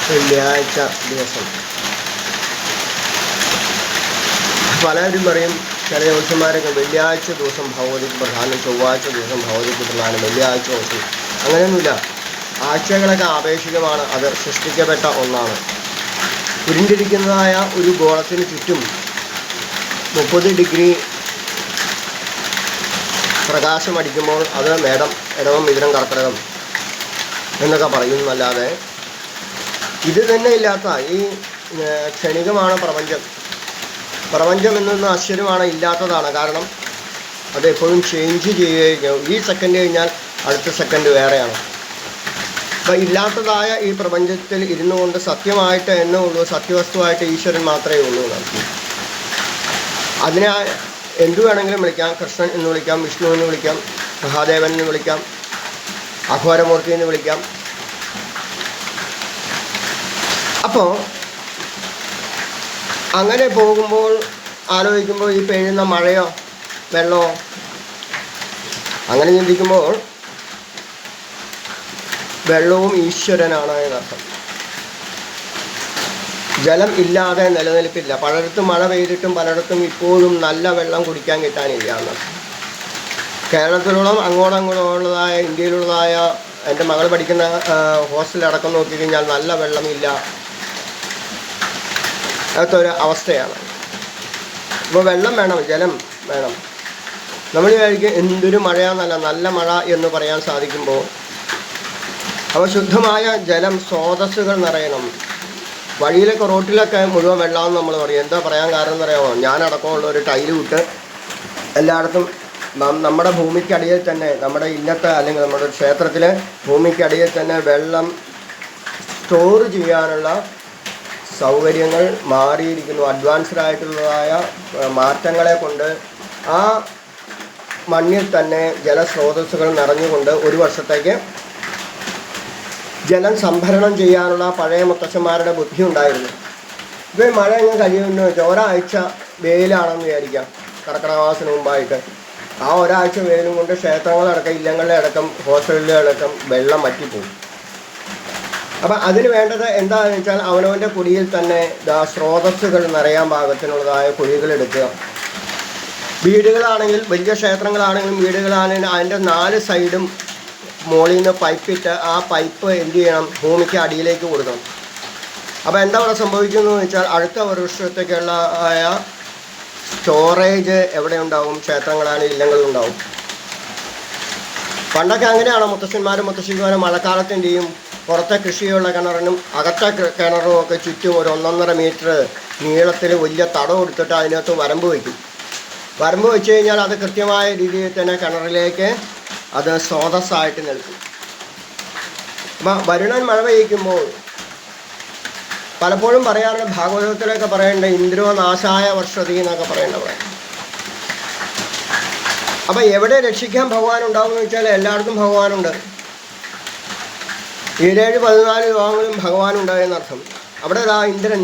വെള്ളിയാഴ്ച ദിവസം പലരും പറയും, ചില ജ്യോത്സ്യന്മാരൊക്കെ വെള്ളിയാഴ്ച ദിവസം ഭഗവതിക്ക് പ്രധാനം, ചൊവ്വാഴ്ച ദിവസം ഭഗവതിക്ക് പ്രധാനം, വെള്ളിയാഴ്ച ദിവസം. അങ്ങനെയൊന്നുമില്ല. ആഴ്ചകളൊക്കെ ആപേക്ഷികമാണ്. അത് സൃഷ്ടിക്കപ്പെട്ട ഒന്നാണ്. ഉരുണ്ടിരിക്കുന്നതായ ഒരു ഗോളത്തിന് ചുറ്റും 30 ഡിഗ്രി പ്രകാശം അടിക്കുമ്പോൾ അത് മേടം, ഇടവം, മിഥുനം, കർക്കിടകം എന്നൊക്കെ പറയുന്നല്ലാതെ ഇത് തന്നെ ഇല്ലാത്ത ഈ ക്ഷണികമാണ് പ്രപഞ്ചം. പ്രപഞ്ചം എന്നൊന്നും അശ്വരമാണ്, ഇല്ലാത്തതാണ്. കാരണം അത് എപ്പോഴും ചേഞ്ച് ചെയ്യുകയും ഈ സെക്കൻഡ് കഴിഞ്ഞാൽ അടുത്ത സെക്കൻഡ് വേറെയാണ്. അപ്പം ഇല്ലാത്തതായ ഈ പ്രപഞ്ചത്തിൽ ഇരുന്നു കൊണ്ട് സത്യമായിട്ട് എന്നേ ഉള്ളൂ, സത്യവസ്തുവായിട്ട് ഈശ്വരൻ മാത്രമേ ഉള്ളൂ എന്നാണ്. അതിനെ എന്തു വേണമെങ്കിലും വിളിക്കാം. കൃഷ്ണൻ എന്ന് വിളിക്കാം, വിഷ്ണു എന്ന് വിളിക്കാം, മഹാദേവൻ എന്ന് വിളിക്കാം, അഘോരമൂർത്തി എന്ന് വിളിക്കാം. അപ്പോൾ അങ്ങനെ പോകുമ്പോൾ ആലോചിക്കുമ്പോൾ ഈ പെയ്യുന്ന മഴയോ വെള്ളമോ അങ്ങനെ ചിന്തിക്കുമ്പോൾ വെള്ളവും ഈശ്വരനാണ് എന്നർത്ഥം. ജലം ഇല്ലാതെ നിലനിൽപ്പില്ല. പലയിടത്തും മഴ പെയ്തിട്ടും പലയിടത്തും ഇപ്പോഴും നല്ല വെള്ളം കുടിക്കാൻ കിട്ടാനില്ല എന്നർത്ഥം. കേരളത്തിലോളം അങ്ങോട്ടുള്ളതായ ഇന്ത്യയിലുള്ളതായ എൻ്റെ മകൾ പഠിക്കുന്ന ഹോസ്റ്റലടക്കം നോക്കിക്കഴിഞ്ഞാൽ നല്ല വെള്ളമില്ല, അതൊരു അവസ്ഥയാണ്. അപ്പോൾ വെള്ളം വേണം, ജലം വേണം. നമ്മൾ വിചാരിക്കും എന്തൊരു മഴയാണെന്നല്ല, നല്ല മഴ എന്ന് പറയാൻ സാധിക്കുമ്പോൾ അപ്പോൾ ശുദ്ധമായ ജലം സ്രോതസ്സുകൾ നിറയണം. വഴിയിലൊക്കെ റോട്ടിലൊക്കെ മുഴുവൻ വെള്ളമെന്ന് നമ്മൾ പറയും. എന്താ പറയാൻ കാരണം എന്നറിയാമോ? ഞാനടക്കമുള്ള ഒരു ടൈല് വിട്ട് എല്ലായിടത്തും നമ്മുടെ ഭൂമിക്കടിയിൽ തന്നെ, നമ്മുടെ ഇന്നത്തെ അല്ലെങ്കിൽ നമ്മുടെ ക്ഷേത്രത്തിൽ ഭൂമിക്കടിയിൽ തന്നെ വെള്ളം സ്റ്റോർ ചെയ്യാനുള്ള സൗകര്യങ്ങൾ മാറിയിരിക്കുന്നു. അഡ്വാൻസ്ഡ് ആയിട്ടുള്ളതായ മാറ്റങ്ങളെ കൊണ്ട് ആ മണ്ണിൽ തന്നെ ജലസ്രോതസ്സുകൾ നിറഞ്ഞുകൊണ്ട് ഒരു വർഷത്തേക്ക് ജലം സംഭരണം ചെയ്യാനുള്ള പഴയ മുത്തച്ഛന്മാരുടെ ബുദ്ധി ഉണ്ടായിരുന്നു. ഇപ്പോൾ മഴ എങ്ങനെ കഴിയുമെന്ന് വെച്ചാൽ ഒരാഴ്ച വെയിലാണെന്ന് വിചാരിക്കാം. കർക്കിടക മാസത്തിന് മുമ്പായിട്ട് ആ ഒരാഴ്ച വെയിലും കൊണ്ട് ക്ഷേത്രങ്ങളടക്കം, ഇല്ലങ്ങളിലെ അടക്കം, ഹോസ്റ്റലിലെ അടക്കം വെള്ളം വറ്റിപ്പോകും. അപ്പം അതിന് വേണ്ടത് എന്താണെന്ന് വെച്ചാൽ അവനവൻ്റെ കുടിയിൽ തന്നെ സ്രോതസ്സുകൾ നിറയാൻ പാകത്തിനുള്ളതായ കുഴികളെടുക്കുക. വീടുകളാണെങ്കിൽ, വലിയ ക്ഷേത്രങ്ങളാണെങ്കിലും വീടുകളാണെങ്കിലും അതിൻ്റെ 4 സൈഡും മുകളിൽ നിന്ന് പൈപ്പിട്ട് ആ പൈപ്പ് എന്ത് ചെയ്യണം? ഭൂമിക്ക് അടിയിലേക്ക് കൊടുക്കണം. അപ്പോൾ എന്താ അവിടെ സംഭവിക്കുന്നതെന്ന് വെച്ചാൽ അടുത്ത വർഷത്തേക്കുള്ള സ്റ്റോറേജ് എവിടെ ഉണ്ടാവും? ക്ഷേത്രങ്ങളാണെങ്കിൽ ഇല്ലങ്ങളുണ്ടാവും. പണ്ടൊക്കെ അങ്ങനെയാണ് മുത്തശ്ശന്മാരും മുത്തശ്ശിമാരും മഴക്കാലത്ത് എന്ത് ചെയ്യും? പുറത്തെ കൃഷിയുള്ള കിണറിനും അകത്തെ കിണറും ഒക്കെ ചുറ്റും ഒരു 1.5 മീറ്റർ നീളത്തിൽ വലിയ തടം എടുത്തിട്ട് അതിനകത്ത് വരമ്പ് വയ്ക്കും. വരമ്പ് വെച്ച് കഴിഞ്ഞാൽ അത് കൃത്യമായ രീതിയിൽ തന്നെ കിണറിലേക്ക് അത് സ്രോതസ്സായിട്ട് നിൽക്കും. അപ്പം വരുണൻ മഴ പെയ്യിക്കുമ്പോൾ പലപ്പോഴും പറയാറുണ്ട്, ഭാഗവതത്തിലൊക്കെ പറയേണ്ട ഇന്ദ്രോ നാശായ വർഷതി എന്നൊക്കെ പറയേണ്ട പറയാം. അപ്പം എവിടെ രക്ഷിക്കാൻ ഭഗവാൻ ഉണ്ടാവുമെന്ന് വെച്ചാൽ എല്ലായിടത്തും ഭഗവാനുണ്ട്. 14 ലോകങ്ങളും ഭഗവാനുണ്ടായെന്നർത്ഥം. അവിടെ ഇന്ദ്രൻ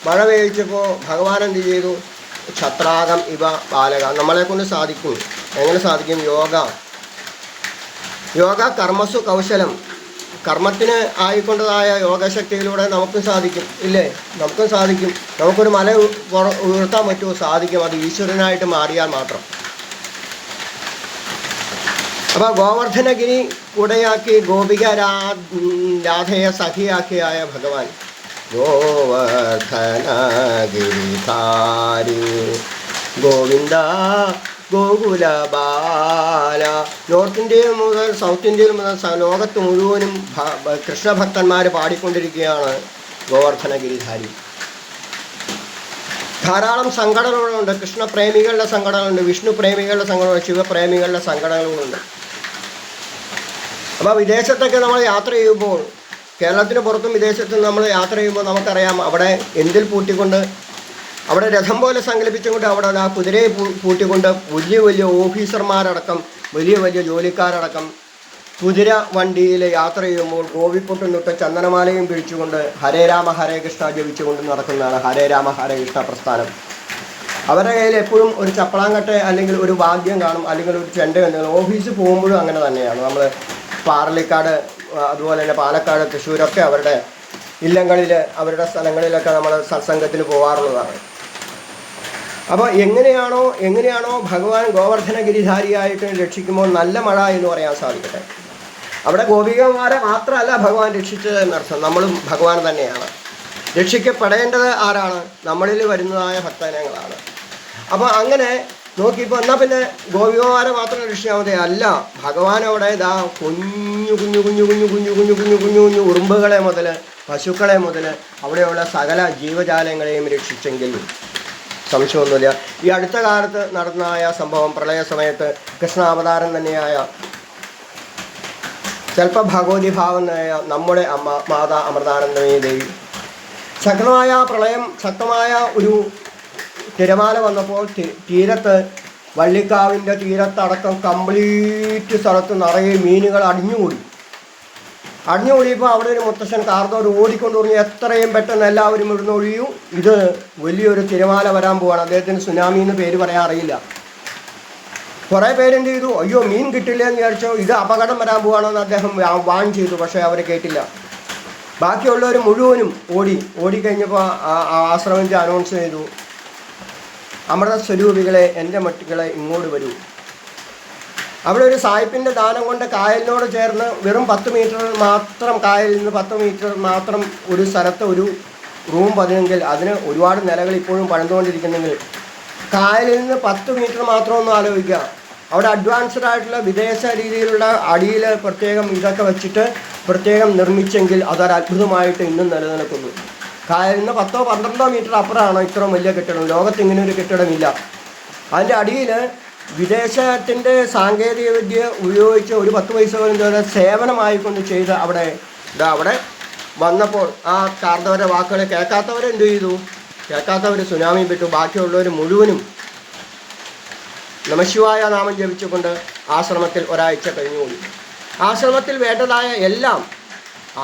മഴ പെയ്യിച്ചപ്പോൾ ഭഗവാൻ എന്ത് ചെയ്തു? ഛത്രാകം ഇവ ബാലക. നമ്മളെ കൊണ്ട് സാധിക്കും. എങ്ങനെ സാധിക്കും? യോഗ കർമ്മസു കൗശലം. കർമ്മത്തിന് ആയിക്കൊണ്ടതായ യോഗശക്തിയിലൂടെ നമുക്കും സാധിക്കും, ഇല്ലേ? നമുക്കും സാധിക്കും. നമുക്കൊരു മല ഉയർത്താൻ പറ്റുമോ? സാധിക്കും. അത് ഈശ്വരനായിട്ട് മാറിയാൽ മാത്രം. അപ്പോൾ ഗോവർദ്ധനഗിരി കുടയാക്കി ഗോപിക രാധയെ സഖിയാക്കിയായ ഭഗവാൻ ഗോവർദ്ധനഗിരിധാരി ഗോവിന്ദ ഗോകുല ബാല. നോർത്ത് ഇന്ത്യയിൽ മുതൽ സൗത്ത് ഇന്ത്യയിൽ മുതൽ ലോകത്ത് മുഴുവനും കൃഷ്ണഭക്തന്മാർ പാടിക്കൊണ്ടിരിക്കുകയാണ് ഗോവർദ്ധനഗിരിധാരി. ധാരാളം സംഘടനകളുണ്ട്. കൃഷ്ണപ്രേമികളുടെ സംഘടനകളുണ്ട്, വിഷ്ണു പ്രേമികളുടെ സംഘടനകളുണ്ട്, ശിവപ്രേമികളുടെ സംഘടനകളുണ്ട്. അപ്പോൾ വിദേശത്തൊക്കെ നമ്മൾ യാത്ര ചെയ്യുമ്പോൾ, കേരളത്തിന് പുറത്തും വിദേശത്തും നമ്മൾ യാത്ര ചെയ്യുമ്പോൾ നമുക്കറിയാം അവിടെ എന്തിൽ പൂട്ടിക്കൊണ്ട്, അവിടെ രഥം പോലെ സങ്കല്പിച്ചുകൊണ്ട് അവിടെ ആ കുതിരയെ പൂട്ടിക്കൊണ്ട് വലിയ വലിയ ഓഫീസർമാരടക്കം, വലിയ വലിയ ജോലിക്കാരടക്കം കുതിര വണ്ടിയിൽ യാത്ര ചെയ്യുമ്പോൾ ഗോപിപ്പൊട്ടും തൊട്ട് ചന്ദനമാലയും പിടിച്ചുകൊണ്ട് ഹരേ രാമ ഹരേ കൃഷ്ണ ജപിച്ചുകൊണ്ട് നടക്കുന്നതാണ് ഹരേ രാമ ഹരേ കൃഷ്ണ പ്രസ്ഥാനം. അവരുടെ കയ്യിൽ എപ്പോഴും ഒരു ചപ്പളാങ്കട്ട അല്ലെങ്കിൽ ഒരു വാദ്യം കാണും, അല്ലെങ്കിൽ ഒരു ചെണ്ട എന്തെങ്കിലും. ഓഫീസിൽ പോകുമ്പോഴും അങ്ങനെ തന്നെയാണ്. നമ്മൾ പാറലിക്കാട്, അതുപോലെ തന്നെ പാലക്കാട്, തൃശ്ശൂരൊക്കെ അവരുടെ ഇല്ലങ്ങളിൽ അവരുടെ സ്ഥലങ്ങളിലൊക്കെ നമ്മൾ സത്സംഗത്തിന് പോകാറുള്ളതാണ്. അപ്പോൾ എങ്ങനെയാണോ ഭഗവാൻ ഗോവർദ്ധന ഗിരിധാരിയായിട്ട് രക്ഷിക്കുമ്പോൾ നല്ല മഴ എന്ന് പറയാൻ സാധിക്കട്ടെ. അവിടെ ഗോപികമാരെ മാത്രമല്ല ഭഗവാൻ രക്ഷിച്ചത് എന്നർത്ഥം, നമ്മളും ഭഗവാൻ തന്നെയാണ്. രക്ഷിക്കപ്പെടേണ്ടത് ആരാണ്? നമ്മളിൽ വരുന്നതായ ഭക്തജനങ്ങളാണ്. അപ്പോൾ അങ്ങനെ നോക്കിയപ്പോൾ എന്നാൽ പിന്നെ ഗോപികമാരെ മാത്രം രക്ഷിക്കാൻ മതി, അല്ല, ഭഗവാൻ അവിടെ ഇതാ കുഞ്ഞു കുഞ്ഞു കുഞ്ഞു കുഞ്ഞു കുഞ്ഞു കുഞ്ഞു കുഞ്ഞു കുഞ്ഞു കുഞ്ഞു ഉറുമ്പുകളെ മുതൽ പശുക്കളെ മുതൽ അവിടെയുള്ള സകല ജീവജാലങ്ങളെയും രക്ഷിച്ചെങ്കിൽ സംശയമൊന്നുമില്ല. ഈ അടുത്ത കാലത്ത് നടന്നതായ സംഭവം, പ്രളയ സമയത്ത് കൃഷ്ണാവതാരം തന്നെയായ ചിലപ്പോൾ ഭഗവതി ഭാവനായ നമ്മുടെ അമ്മ മാതാ അമൃതാനന്ദമയി ദേവി, ശക്തമായ പ്രളയം, ശക്തമായ ഒരു തിരമാല വന്നപ്പോൾ തീരത്ത്, വള്ളിക്കാവിൻ്റെ തീരത്തടക്കം കംപ്ലീറ്റ് സ്ഥലത്ത് നിറയെ മീനുകൾ അടിഞ്ഞുകൂടിയപ്പോൾ അവിടെ ഒരു മുത്തശ്ശൻ കാർന്നോട് ഓടിക്കൊണ്ട് പറഞ്ഞു, എത്രയും പെട്ടെന്ന് എല്ലാവരും ഇവിടുന്ന് ഒഴിയൂ, ഇത് വലിയൊരു തിരമാല വരാൻ പോവാണ്. അദ്ദേഹത്തിന് സുനാമി എന്ന് പേര് പറയാൻ അറിയില്ല. കുറേ പേരെന്ത് ചെയ്തു, അയ്യോ മീൻ കിട്ടില്ല എന്ന് വിചാരിച്ചോ, ഇത് അപകടം വരാൻ പോവാണെന്ന് അദ്ദേഹം വാൺ ചെയ്തു. പക്ഷേ അവർ കേട്ടില്ല. ബാക്കിയുള്ളവർ മുഴുവനും ഓടിക്കഴിഞ്ഞപ്പോൾ ആശ്രമിച്ച് അനൗൺസ് ചെയ്തു, അമൃത സ്വരൂപികളെ, എൻ്റെ മറ്റുകളെ ഇങ്ങോട്ട് വരൂ. അവിടെ ഒരു സായിപ്പിൻ്റെ ദാനം കൊണ്ട് കായലിനോട് ചേർന്ന് വെറും 10 മീറ്റർ മാത്രം, കായലിൽ നിന്ന് 10 മീറ്റർ മാത്രം ഒരു സ്ഥലത്ത് ഒരു റൂം പതിനെങ്കിൽ അതിന് ഒരുപാട് നിലകൾ ഇപ്പോഴും പണിതുകൊണ്ടിരിക്കുന്നെങ്കിൽ കായലിൽ നിന്ന് 10 മീറ്റർ മാത്രം ഒന്ന് ആലോചിക്കുക. അവിടെ അഡ്വാൻസ്ഡ് ആയിട്ടുള്ള വിദേശ രീതിയിലുള്ള അടിയിൽ പ്രത്യേകം ഇതൊക്കെ വെച്ചിട്ട് പ്രത്യേകം നിർമ്മിച്ചെങ്കിൽ അതൊരു അത്ഭുതമായിട്ട് ഇന്നും നിലനിൽക്കുന്നു. കായലിൽ നിന്ന് 10-12 മീറ്റർ അപ്പുറമാണ് ഇത്ര വലിയ കെട്ടിടം. ലോകത്ത് ഇങ്ങനെ ഒരു കെട്ടിടമില്ല. അതിൻ്റെ അടിയിൽ വിദേശത്തിൻ്റെ സാങ്കേതിക വിദ്യ ഉപയോഗിച്ച് ഒരു 10 പൈസ പോലും സേവനമായിക്കൊണ്ട് ചെയ്ത് അവിടെ വന്നപ്പോൾ ആ കാർന്നവരുടെ വാക്കുകൾ കേൾക്കാത്തവരെന്ത് ചെയ്തു? കേൾക്കാത്തവർ സുനാമി വിട്ടു. ബാക്കിയുള്ളവർ മുഴുവനും നമശിവായ നാമം ജപിച്ചുകൊണ്ട് ആശ്രമത്തിൽ ഒരാഴ്ച കഴിഞ്ഞുകൂടി. ആശ്രമത്തിൽ വേണ്ടതായ എല്ലാം,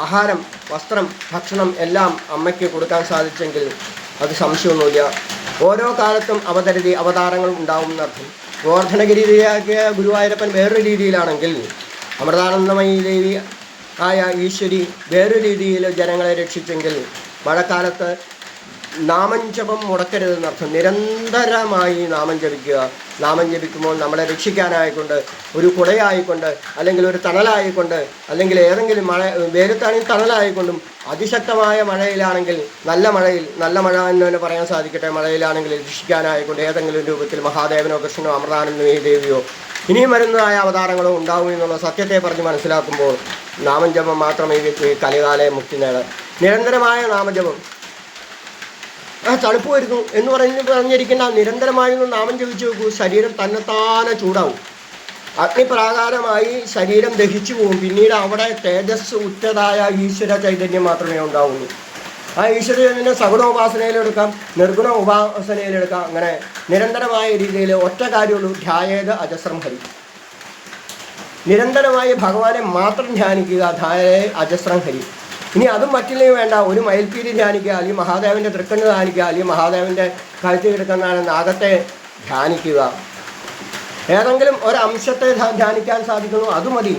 ആഹാരം, വസ്ത്രം, ഭക്ഷണം എല്ലാം അമ്മയ്ക്ക് കൊടുക്കാൻ സാധിച്ചെങ്കിൽ അത് സംശയമൊന്നുമില്ല. ഓരോ കാലത്തും അവതാരങ്ങളും ഉണ്ടാവും എന്നർത്ഥം. ഗോവർദ്ധനഗിരിയാക്കിയ ഗുരുവായൂരപ്പൻ വേറൊരു രീതിയിലാണെങ്കിൽ അമൃതാനന്ദമയി ദേവി ആയ ഈശ്വരി വേറൊരു രീതിയിൽ ജനങ്ങളെ രക്ഷിച്ചെങ്കിൽ മഴക്കാലത്ത് നാമം ജപം മുടക്കരുതെന്നർത്ഥം. നിരന്തരമായി നാമം ജപിക്കുക. നാമം ജപിക്കുമ്പോൾ നമ്മളെ രക്ഷിക്കാനായിക്കൊണ്ട്, ഒരു കുടയായിക്കൊണ്ട്, അല്ലെങ്കിൽ ഒരു തണലായിക്കൊണ്ട്, അല്ലെങ്കിൽ ഏതെങ്കിലും വേലത്താണെങ്കിൽ തണലായിക്കൊണ്ടും, അതിശക്തമായ മഴയിലാണെങ്കിൽ നല്ല മഴ എന്ന് തന്നെ പറയാൻ സാധിക്കട്ടെ, മഴയിലാണെങ്കിൽ രക്ഷിക്കാനായിക്കൊണ്ട് ഏതെങ്കിലും രൂപത്തിൽ മഹാദേവനോ കൃഷ്ണനോ അമൃതാനന്ദമയി ദേവിയോ ഇനിയും വരുന്നതായ അവതാരങ്ങളോ ഉണ്ടാവും എന്നുള്ള സത്യത്തെ പറഞ്ഞ് മനസ്സിലാക്കുമ്പോൾ നാമം ജപം മാത്രമേ ഈ കലികാലയെ മുക്തി നേടാൻ. നിരന്തരമായ നാമജപം. തണുപ്പ് വരുന്നു എന്ന് പറഞ്ഞിരിക്കുന്ന നിരന്തരമായൊന്ന് നാമം ജപിച്ചു നോക്കൂ, ശരീരം തന്നെത്താനെ ചൂടാവും. അഗ്നിപ്രാകാരമായി ശരീരം ദഹിച്ചു പോകും. പിന്നീട് അവിടെ തേജസ് ഉറ്റതായ ഈശ്വര ചൈതന്യം മാത്രമേ ഉണ്ടാവുള്ളൂ. ആ ഈശ്വര ചൈതന്യം സഗുണോപാസനയിലെടുക്കാം, നിർഗുണ ഉപാസനയിലെടുക്കാം. അങ്ങനെ നിരന്തരമായ രീതിയിൽ ഒറ്റ കാര്യമുള്ളൂ, ധ്യായേത് അജസ്രം ഹരി. നിരന്തരമായി ഭഗവാനെ മാത്രം ധ്യാനിക്കുക, ധ്യായേ അജസ്രം ഹരി. ഇനി അതും മറ്റില്ലെങ്കിൽ വേണ്ട, ഒരു മയിൽപ്പീലി ധ്യാനിക്കുക, അല്ലെങ്കിൽ മഹാദേവൻ്റെ തൃക്കണ്ണ് ധ്യാനിക്കുക, അല്ലെങ്കിൽ മഹാദേവൻ്റെ കഴുത്തിൽ കിടക്കുന്ന നാഗത്തെ ധ്യാനിക്കുക. ഏതെങ്കിലും ഒരംശത്തെ ധ്യാനിക്കാൻ സാധിക്കുന്നു, അത് മതി.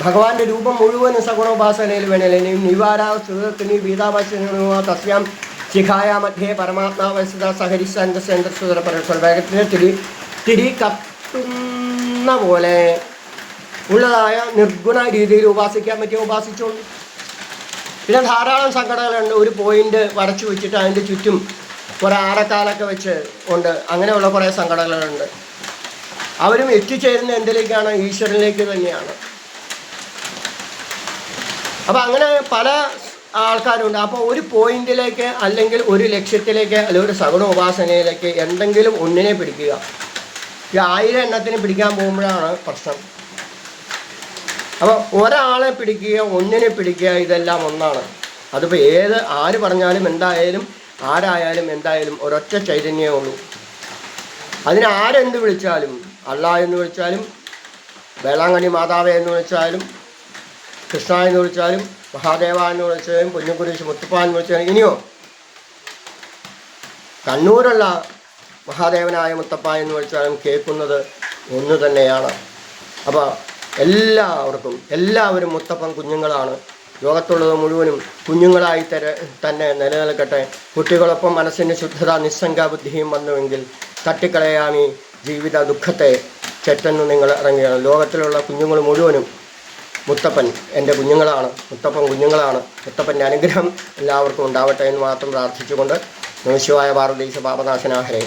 ഭഗവാന്റെ രൂപം മുഴുവനും സഗുണോപാസനയിൽ വേണമല്ലേ. നിവാരാസ്തുനി ബീതാവാസ്യ തസ്യാം ശിഖായ മധ്യേ പരമാത്മാവസ്ഥ സഹരിസേന്ദ്രസുതര പരസ്പര വേഗത്തിന് തിരി കത്തുന്ന പോലെ ഉള്ളതായ നിർഗുണ രീതിയിൽ ഉപാസിക്കാൻ പറ്റിയ ഉപാസിച്ചോളൂ. പിന്നെ ധാരാളം സംഘടനകളുണ്ട്. ഒരു പോയിന്റ് വരച്ചു വെച്ചിട്ട് അതിൻ്റെ ചുറ്റും കുറേ ആടക്കാലൊക്കെ വെച്ച് ഉണ്ട്. അങ്ങനെയുള്ള കുറേ സംഘടനകളുണ്ട്. അവരും എത്തിച്ചേരുന്ന എന്തിലേക്കാണ്? ഈശ്വരനിലേക്ക് തന്നെയാണ്. അപ്പം അങ്ങനെ പല ആൾക്കാരുണ്ട്. അപ്പോൾ ഒരു പോയിന്റിലേക്ക്, അല്ലെങ്കിൽ ഒരു ലക്ഷ്യത്തിലേക്ക്, അല്ലെങ്കിൽ ഒരു സഗുണ ഉപാസനയിലേക്ക് എന്തെങ്കിലും ഒന്നിനെ പിടിക്കുക. ഈ 1000 എണ്ണത്തിന് പിടിക്കാൻ പോകുമ്പോഴാണ് പ്രശ്നം. അപ്പോൾ ഒരാളെ പിടിക്കുക, ഒന്നിനെ പിടിക്കുക, ഇതെല്ലാം ഒന്നാണ്. അതിപ്പോൾ ആര് പറഞ്ഞാലും എന്തായാലും, ആരായാലും എന്തായാലും ഒരൊറ്റ ചൈതന്യമേ ഉള്ളൂ. അതിന് ആരെന്ത് വിളിച്ചാലും, അള്ളാ എന്ന് വിളിച്ചാലും, വേളാങ്കണ്ണി മാതാവേ എന്ന് വിളിച്ചാലും, കൃഷ്ണ എന്ന് വിളിച്ചാലും, മഹാദേവ എന്ന് വിളിച്ചാലും, പൊന്നുകുരിശ് മുത്തപ്പ എന്ന് വിളിച്ചാലും, ഇനിയോ കണ്ണൂരുള്ള മഹാദേവനായ മുത്തപ്പ എന്ന് വിളിച്ചാലും കേൾക്കുന്നത് ഒന്ന് തന്നെയാണ്. അപ്പോൾ എല്ലാവരും മുത്തപ്പൻ കുഞ്ഞുങ്ങളാണ്. ലോകത്തുള്ളത് മുഴുവനും കുഞ്ഞുങ്ങളായി തന്നെ നിലനിൽക്കട്ടെ. കുട്ടികളൊപ്പം മനസ്സിന് ശുദ്ധത നിസ്സംഗബുദ്ധിയും വന്നുവെങ്കിൽ തട്ടിക്കളയാമീ ജീവിത ദുഃഖത്തെ ചെറ്റെന്ന് നിങ്ങൾ ഇറങ്ങുകയാണ്. ലോകത്തിലുള്ള കുഞ്ഞുങ്ങൾ മുഴുവനും മുത്തപ്പൻ എൻ്റെ കുഞ്ഞുങ്ങളാണ്, മുത്തപ്പൻ കുഞ്ഞുങ്ങളാണ്. മുത്തപ്പൻ്റെ അനുഗ്രഹം എല്ലാവർക്കും ഉണ്ടാവട്ടെ എന്ന് മാത്രം പ്രാർത്ഥിച്ചുകൊണ്ട് നമഃശിവായ പാർവതീശ പാപനാശനാഹരേ.